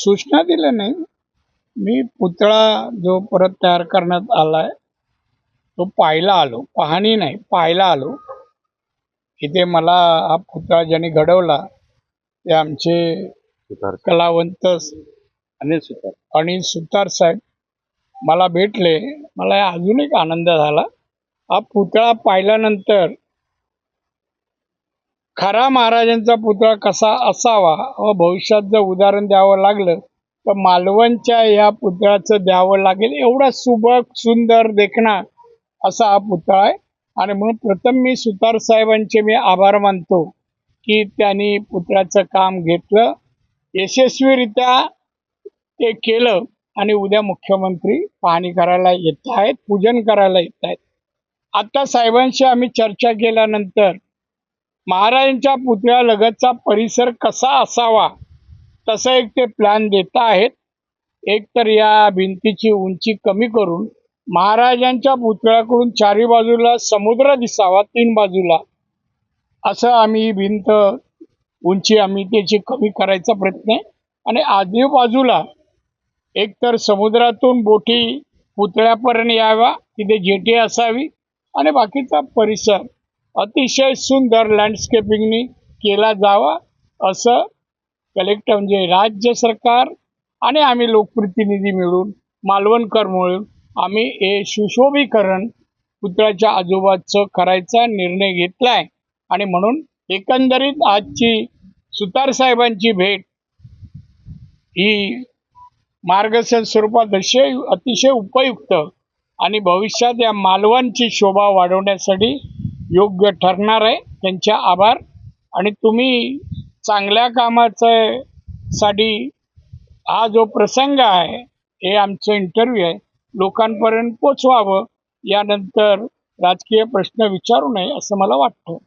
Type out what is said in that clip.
सूचना दिल्या नाही. मी पुतळा जो परत तयार करण्यात आलाय तो पाहायला आलो. पाहणी नाही, पाहायला आलो. इथे मला हा पुतळा ज्यांनी घडवला ते आमचे कलावंत अनिल सुतार साहेब मला भेटले. मला अजून एक आनंद झाला. हा पुतळा पाहिल्यानंतर खरा महाराजांचा पुतळा कसा असावा व भविष्यात जर उदाहरण द्यावं लागलं तर मालवणच्या या पुतळ्याचं द्यावं लागेल. एवढा सुबक सुंदर देखणा असा हा पुतळा आहे. आणि म्हणून प्रथम मी सुतार साहेबांचे मी आभार मानतो की त्यांनी पुतळ्याचं काम घेतलं, यशस्वीरित्या ते केलं आणि उद्या मुख्यमंत्री पाहणी करायला येत आहेत, पूजन करायला येत आहेत. आता साहेबांशी आम्ही चर्चा केल्यानंतर महाराजांच्या पुतळ्यालगतचा परिसर कसा असावा तसं एक ते प्लॅन देत आहेत. एक तर या भिंतीची उंची कमी करून महाराजांच्या पुतळ्याकडून चारी बाजूला समुद्र दिसावा, 3 बाजूला, असं आम्ही ही भिंत उंची आम्ही त्याची कमी करायचा प्रयत्न आहे. आणि आजूबाजूला एक तर समुद्रातून बोटी पुतळ्यापर्यंत याव्या, तिथे जेटी असावी आणि बाकीचा परिसर अतिशय सुंदर लँडस्केपिंगनी केला जावा असं कलेक्टर म्हणजे राज्य सरकार आणि आम्ही लोकप्रतिनिधी मिळून, मालवणकर मिळून आम्ही हे सुशोभीकरण पुतळ्याच्या आजूबाजूचं करायचा निर्णय घेतलाय. आणि म्हणून एकंदरीत आजची सुतार साहेबांची भेट ही मार्गदर्शन स्वरूपात अतिशय उपयुक्त आणि भविष्यात या मालवणची शोभा वाढवण्यासाठी योग्य ठरणार आहे. त्यांचे आभार. आणि तुम्ही चांगल्या कामासाठी हा जो प्रसंग आहे हे आमचं इंटरव्ह्यू आहे, लोकांपर्यंत पोचवावं. यानंतर राजकीय प्रश्न विचारू नये असं मला वाटतं.